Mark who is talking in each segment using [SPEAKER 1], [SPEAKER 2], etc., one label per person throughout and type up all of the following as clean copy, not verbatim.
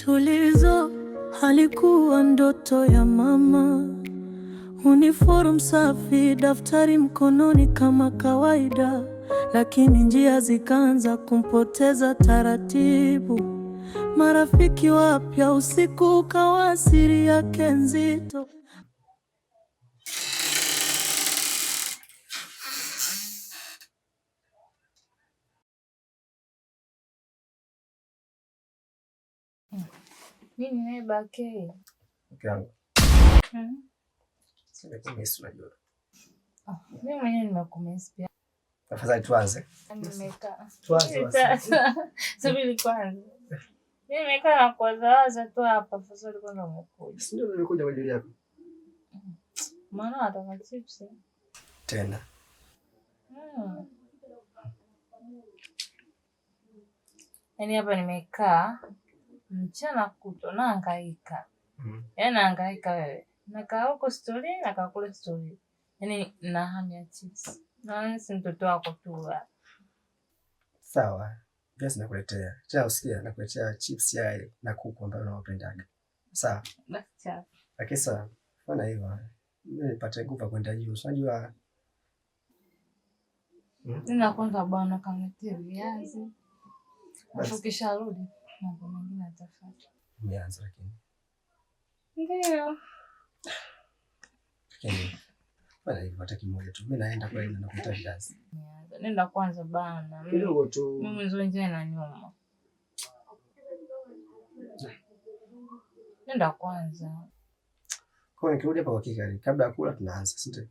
[SPEAKER 1] Tulizo halikuwa ndoto ya mama. Uniform safi, daftari mkononi kama kawaida, lakini njia zikaanza kumpoteza taratibu. Marafiki wapya, usiku ukawa siri yake nzito.
[SPEAKER 2] Nini nebake?
[SPEAKER 3] Mkangu. Sina kumesi unajua.
[SPEAKER 2] Mimi mwenyewe nimekumesi pia.
[SPEAKER 3] Tafadhali tuanze.
[SPEAKER 2] Nimekaa.
[SPEAKER 3] Tuanze.
[SPEAKER 2] Subiri kwanza. Mimi nimekaa na kuwaza tu hapa, tafadhali kwanza umekuja.
[SPEAKER 3] Si ndio nilikuja kwa ajili yako.
[SPEAKER 2] Maana nataka chips.
[SPEAKER 3] Tena.
[SPEAKER 2] Yaani hapa nimekaa mchana kutwa nahangaika. Yaani nahangaika wewe. Nakaa huko story, nakaa kule story. Yaani na hamu ya chips. Na si mtoto wako tu.
[SPEAKER 3] Sawa. Basi nakuletea. Cha usikia nakuletea chips yai na kuku ambayo unawapendaga. Sawa.
[SPEAKER 2] Basi sawa.
[SPEAKER 3] Lakini sawa. Fanya hivyo. Mimi nipate nguvu kwenda juu. Unajua
[SPEAKER 2] Nina kwanza bwana kanitie viazi. Ukisharudi mambo mengine atafuata.
[SPEAKER 3] Umeanza lakini.
[SPEAKER 2] Ndio.
[SPEAKER 3] Lakini fanya hivyo hata kimoja tu. Mimi naenda kwa ile nakuletea viazi.
[SPEAKER 2] Nenda kwanza bana.
[SPEAKER 3] Kidogo tu.
[SPEAKER 2] Mimi nzonje na nyuma. Nenda kwanza.
[SPEAKER 3] Kwa nikirudi hapa kwa kikali kabla ya kula tunaanza, si ndio?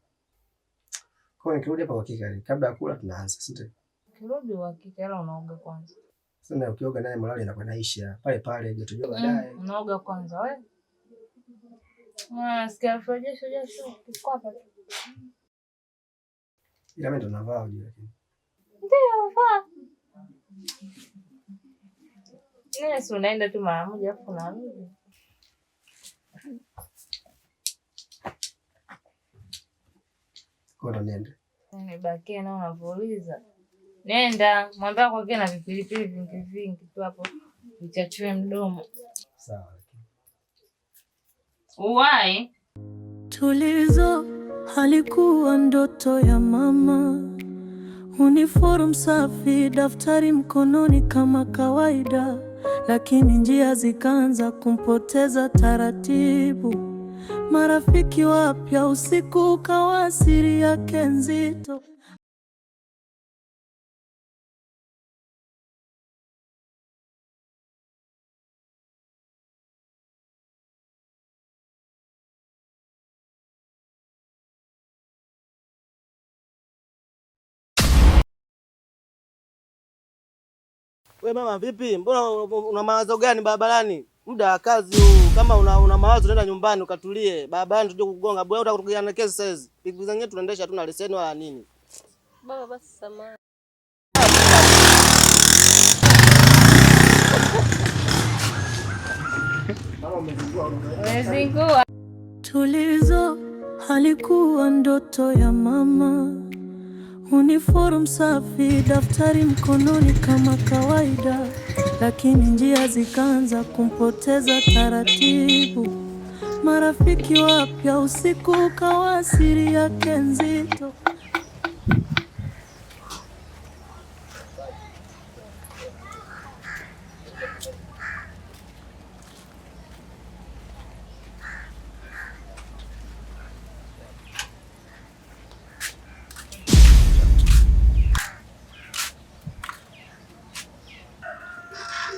[SPEAKER 3] Kwa nikirudi hapa kwa kikali kabla ya kula tunaanza, si ndio?
[SPEAKER 2] Kirudi wa kikali unaoga kwanza.
[SPEAKER 3] Sasa ukioga naye morali inakuwa inaisha pale pale, je tujua baadaye.
[SPEAKER 2] Unaoga kwanza wewe. Sikia jasho kiko hapa.
[SPEAKER 3] Ila mimi ndo navaa uje lakini.
[SPEAKER 2] Ndio vaa. Si unaenda tu mara moja afu unarudi.
[SPEAKER 3] Kwa ndo nenda.
[SPEAKER 2] Nimebakia na unavuliza. Nenda, mwambie kwa kile na vipilipili vingi vingi tu hapo. Vichachue mdomo.
[SPEAKER 3] Sawa.
[SPEAKER 2] Uwai.
[SPEAKER 1] Tulizo halikuwa ndoto ya mama. Uniform safi, daftari mkononi kama kawaida, lakini njia zikaanza kumpoteza taratibu. Marafiki wapya, usiku ukawa siri yake nzito.
[SPEAKER 4] We mama vipi? Mbona una mawazo gani barabarani? Muda wa kazi huu. Kama una mawazo nenda nyumbani ukatulie. Barabarani tuje kugonga. Bwana utakupigia na kesi sasa hizi. Pikipiki zenyewe tunaendesha hatuna leseni wala nini.
[SPEAKER 5] Baba basi samahani.
[SPEAKER 2] Umezingua.
[SPEAKER 1] Tulizo halikuwa ndoto ya mama. Uniform safi, daftari mkononi kama kawaida, lakini njia zikaanza kumpoteza taratibu. Marafiki wapya, usiku ukawa siri yake nzito.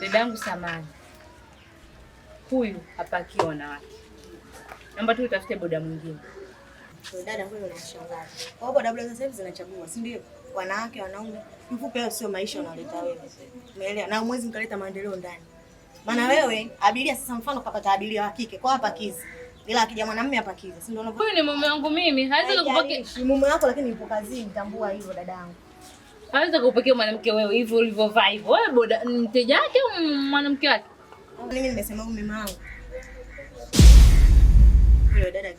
[SPEAKER 5] Dadangu samani. Huyu hapaki wanawake. Naomba tu utafute boda mwingine.
[SPEAKER 6] Dada wewe unashangaa. Kwa boda sasa hivi zinachagua, si ndio? Wanawake, wanaume. Mfupi hayo sio maisha unaleta wewe. Umeelewa? Na mwezi mkaleta maendeleo ndani. Maana wewe abiria sasa mfano kapata abiria wa kike, kwa hapa kizi. Ila akija mwanamume hapa kizi. Si ndio unavyo?
[SPEAKER 5] Huyu ni mume wangu mimi. Hawezi kupokea.
[SPEAKER 6] Ni mume wako lakini yupo kazini, tambua hilo dadangu.
[SPEAKER 5] Hawezi kupokea mwanamke wewe hivyo ulivyovaa hivyo. Wewe boda mteja wake au mwanamke wake?
[SPEAKER 6] Mimi nimesema mume wangu. Huyo dada.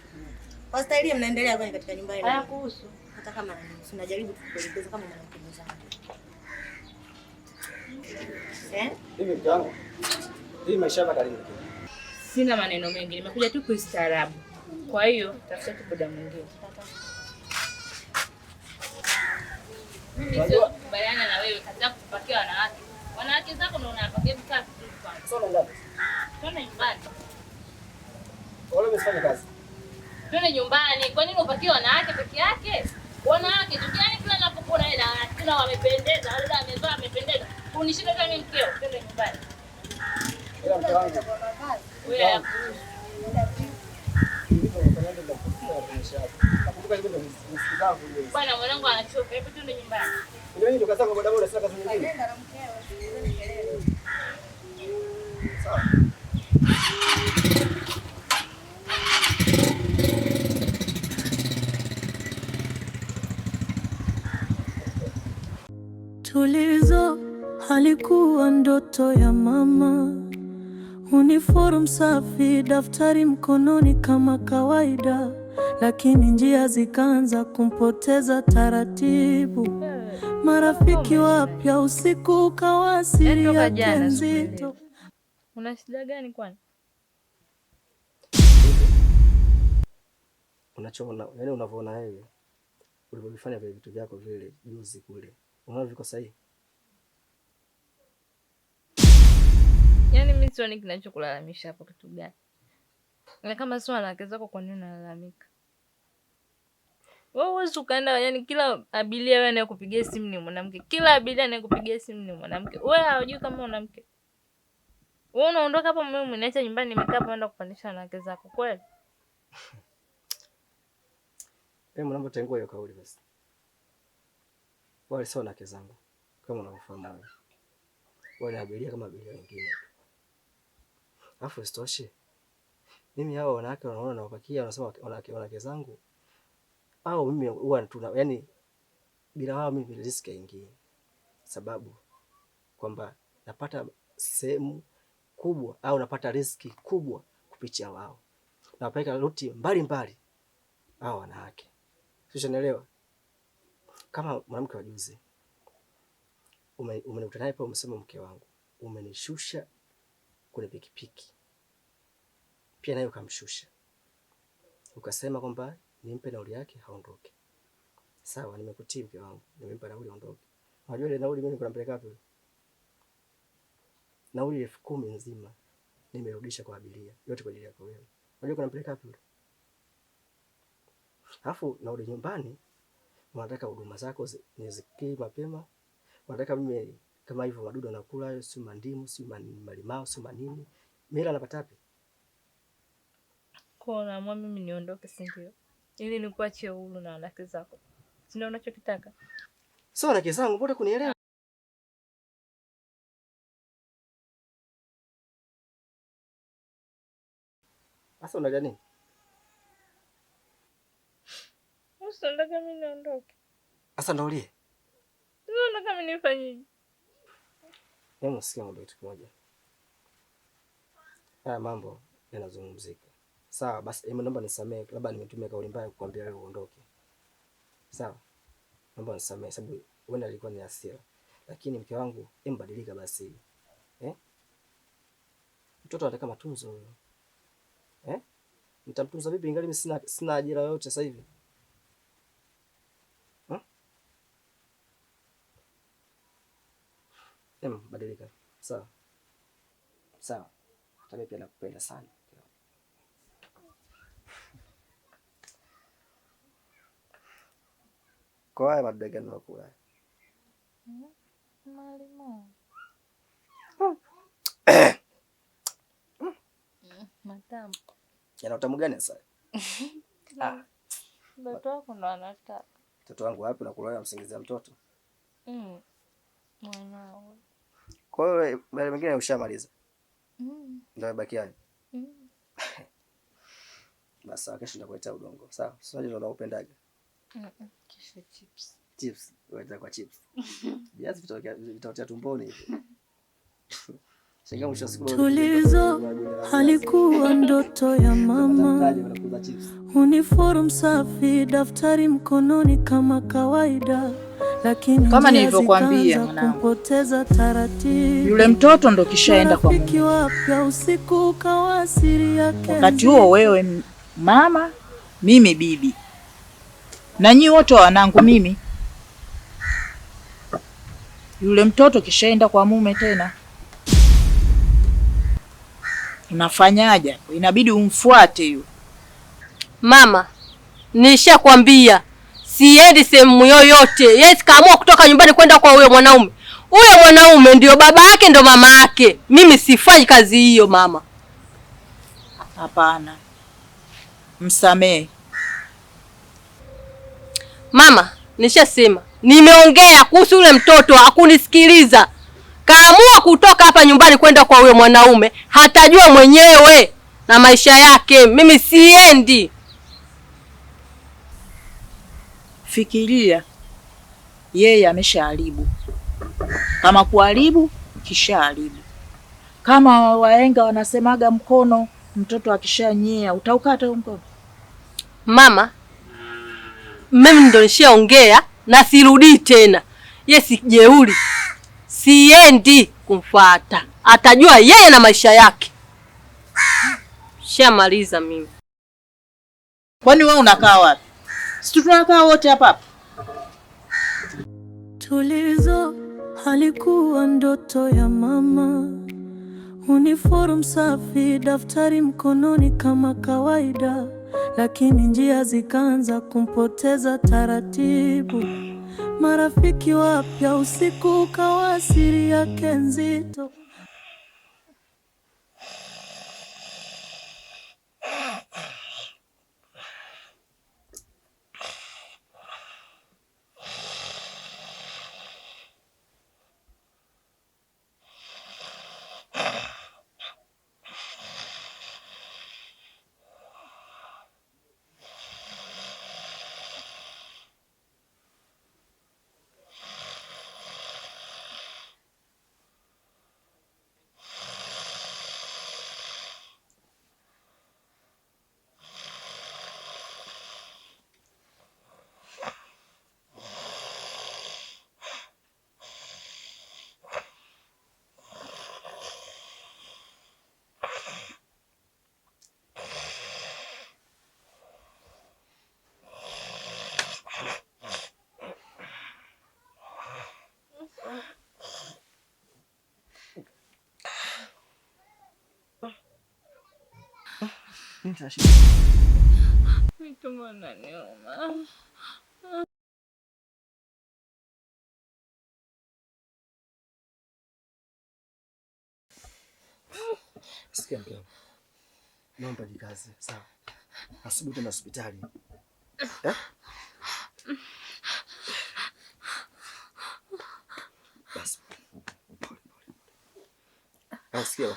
[SPEAKER 6] Kwa staili mnaendelea kwani katika nyumba yenu?
[SPEAKER 5] Haya kuhusu.
[SPEAKER 6] Hata kama tunajaribu kukuelekeza kama mwanamke mzangu.
[SPEAKER 3] Hivi mjangu. Hii maisha yako karibu.
[SPEAKER 2] Sina maneno mengi, nimekuja tu kuistaarabu. Kwa hiyo tafuta tu boda mwingine. Mimi sio kubaliana na wewe katika kupakia wanawake. Wanawake zako ndio unapakia vitu vizuri kwanza.
[SPEAKER 3] Sio ngapi?
[SPEAKER 2] Twende nyumbani.
[SPEAKER 3] Wala umefanya kazi.
[SPEAKER 2] Twende nyumbani. Kwa nini upakie wanawake peke yake? Wanawake tu yani kila napokuona ila kila wamependeza, wale amevaa amependeza. Unishika kama mkeo, twende nyumbani.
[SPEAKER 3] Ila mke wangu.
[SPEAKER 2] Wewe bwana mwanangu anachoka. Hebu twende nyumbani.
[SPEAKER 3] Mimi ndo kaza kwa boda boda sasa kazi nyingine. Nenda na mkeo, usione kelele. Sawa.
[SPEAKER 1] Tulizo halikuwa ndoto ya mama. Uniform safi, daftari mkononi kama kawaida, lakini njia zikaanza kumpoteza taratibu. Marafiki wapya, usiku ukawa siri yake nzito.
[SPEAKER 2] Una shida gani kwani?
[SPEAKER 3] Unachoona, yaani unavyoona wewe ulivyofanya vile vitu vyako vile juzi kule, unaona viko sahihi?
[SPEAKER 2] Yaani mimi sioni kinachokulalamisha hapo kitu gani? Na kama sio wanawake zako kwa nini unalalamika? Wewe huwezi ukaenda, yaani kila abiria wewe anayekupigia simu ni mwanamke. Kila abiria anayekupigia simu ni mwanamke. Wewe hujui kama mwanamke. Wewe unaondoka hapo, mimi umeniacha nyumbani nimekaa hapa naenda kupandisha wanawake zako kweli?
[SPEAKER 3] Mwanangu tengua hiyo kauli basi. Wale sio wanawake zangu kama unavyofahamu wewe. Wale abiria kama abiria wengine. Alafu isitoshe, mimi hao wanawake wanaona na wapakia wanasema wanawake zangu. Au mimi huwa yaani bila wao mimi riski nyingine. Sababu kwamba napata sehemu kubwa au napata riski kubwa kupitia wao. Napeleka ruti mbali hao wanawake. Sio, unaelewa? Kama mwanamke wa juzi umenikuta naye pale, umesema mke wangu, umenishusha kwenye pikipiki. Pia naye ukamshusha. Ukasema kwamba nimpe nauli yake haondoke. Sawa, nimekutii mke wangu, nimempa nauli aondoke. Unajua ile nauli mimi nikunampeleka wapi? Nauli 10,000 nzima nimerudisha kwa abiria, yote kwa ajili yako wewe. Unajua kunampeleka wapi? Alafu nauli nyumbani, unataka huduma zako nizikie mapema. Unataka mimi kama hivyo madudu anakula hayo, si mandimu, si malimao, si manini. Mila napata wapi?
[SPEAKER 2] Kwa naamua mimi niondoke, si ndio? Ili nikuachie huru na wanawake zako. Si ndio unachokitaka?
[SPEAKER 3] Sio wanawake zangu, mbona kunielewa? Sasa unalia nini?
[SPEAKER 2] Unataka mimi niondoke?
[SPEAKER 3] Sasa ndio ulie.
[SPEAKER 2] Unataka mimi nifanyeje?
[SPEAKER 3] Hebu sikia mambo kitu kimoja. Haya mambo yanazungumzika. Sawa, basi naomba nisamee, labda nimetumia kauli mbaya kukuambia wewe uondoke. Sawa? Naomba nisamee sababu wewe alikuwa ni hasira. Lakini mke wangu, mbadilika basi. Mtoto anataka matunzo huyo. Nitamtunza vipi ingali mimi sina ajira yoyote sasa hivi? Badilika. Sawa. Sawa. Hata mimi pia nakupenda sana. Kwa haya mabega ninakula.
[SPEAKER 2] Malimo. Matamu.
[SPEAKER 3] Yana utamu gani sasa?
[SPEAKER 2] Mtoto wako ndo anataka.
[SPEAKER 3] Mtoto wangu wapi unakula msingizia mtoto?
[SPEAKER 2] Mwanao.
[SPEAKER 3] Kwa hiyo wale wengine ushamaliza? Ndio yabaki hayo. Basi kesho nitakuletea udongo. Sawa? Sio ndio unaopendaga?
[SPEAKER 2] Kesho chips.
[SPEAKER 3] Chips, wewe kwa chips. Viazi vitaotea tumboni hivi.
[SPEAKER 1] Tulizo halikuwa ndoto ya mama. Uniform safi, daftari mkononi kama kawaida, lakini
[SPEAKER 5] kama nilivyokuambia mwanangu, yule mtoto ndo kishaenda kwa Mungu. Wakati huo wewe mama, mimi bibi, na nyi wote wanangu mimi, yule mtoto kishaenda kwa mume tena. Unafanyaje? Inabidi umfuate yule.
[SPEAKER 7] Mama, nishakwambia siendi sehemu yoyote. Yeye kaamua kutoka nyumbani kwenda kwa huyo mwanaume. Huyo mwanaume ndio baba yake, ndio mama yake. Mimi sifanyi kazi hiyo mama.
[SPEAKER 5] Hapana. Msamehe.
[SPEAKER 7] Mama, nishasema. Nimeongea kuhusu yule mtoto, hakunisikiliza. Kaamua kutoka hapa nyumbani kwenda kwa huyo mwanaume. Hatajua mwenyewe na maisha yake. Mimi siendi.
[SPEAKER 5] Fikiria, yeye ameshaharibu. Kama kuharibu, kishaharibu. Kama wahenga wanasemaga mkono mtoto akishanyea utaukata mkono.
[SPEAKER 7] Mama, mimi ndo nishaongea na sirudi tena. Yeye si jeuri. Siendi kumfuata. Atajua yeye na maisha yake. Shamaliza mimi.
[SPEAKER 5] Kwani wewe unakaa wapi? Sisi tunakaa wote hapa.
[SPEAKER 1] Tulizo halikuwa ndoto ya mama. Uniform safi, daftari mkononi kama kawaida, lakini njia zikaanza kumpoteza taratibu. Marafiki wapya, usiku ukawa siri yake nzito.
[SPEAKER 2] Tumbo linaniuma.
[SPEAKER 3] Sikia mke, naomba jikaze, sawa? Asubuhi tena hospitali. Basi. Sikia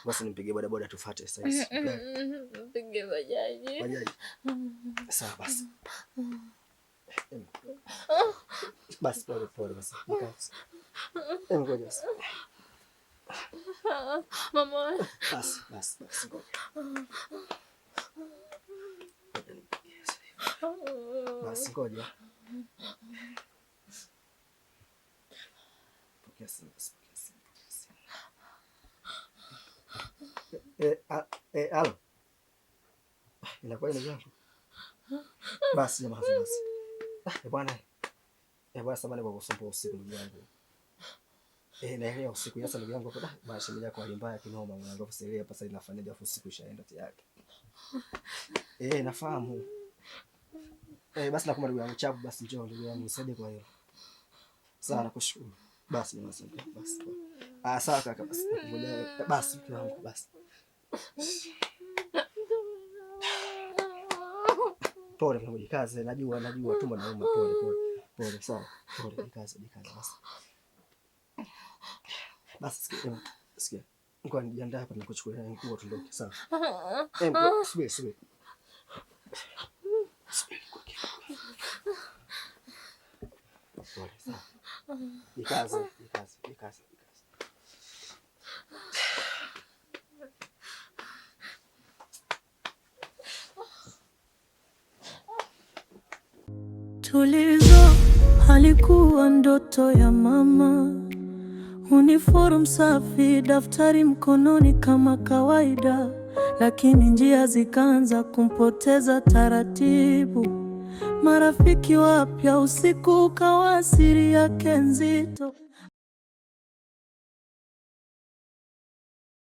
[SPEAKER 3] basi nimpige bodaboda tufuate sasa hivi.
[SPEAKER 2] Mpige bajaji.
[SPEAKER 3] Bajaji. Sawa basi. Basi pole basi. Ngoja basi.
[SPEAKER 2] Mama.
[SPEAKER 3] Basi. Basi ngoja. Pokea simu. Alo. Inakuwa ina basi jamaa basi. Bwana. Bwana samani kwa kusumbua usiku ndugu yangu. Naelewa usiku sasa ndugu yangu hapo basi mimi yako hali mbaya kinoma mwanangu kusilia hapa sasa inafanyaje afu usiku ishaenda tayari. Nafahamu. Basi nakuomba ndugu yangu chapu basi njoo ndugu yangu nisaidie kwa hiyo. Sawa nakushukuru. Basi basi. Sawa kaka basi. Ngoja basi mke wangu basi. Pole kwa jikaze, najua tumbo nauma, pole sawa. Pole jikaze basi. Basi sikia. Ngoja nijiandae hapa nikuchukulia nguo tuondoke, sawa? Subiri. Pole sawa. Jikaze.
[SPEAKER 1] Tulizo halikuwa ndoto ya mama. Uniform safi, daftari mkononi kama kawaida, lakini njia zikaanza kumpoteza taratibu. Marafiki wapya, usiku ukawa siri yake nzito.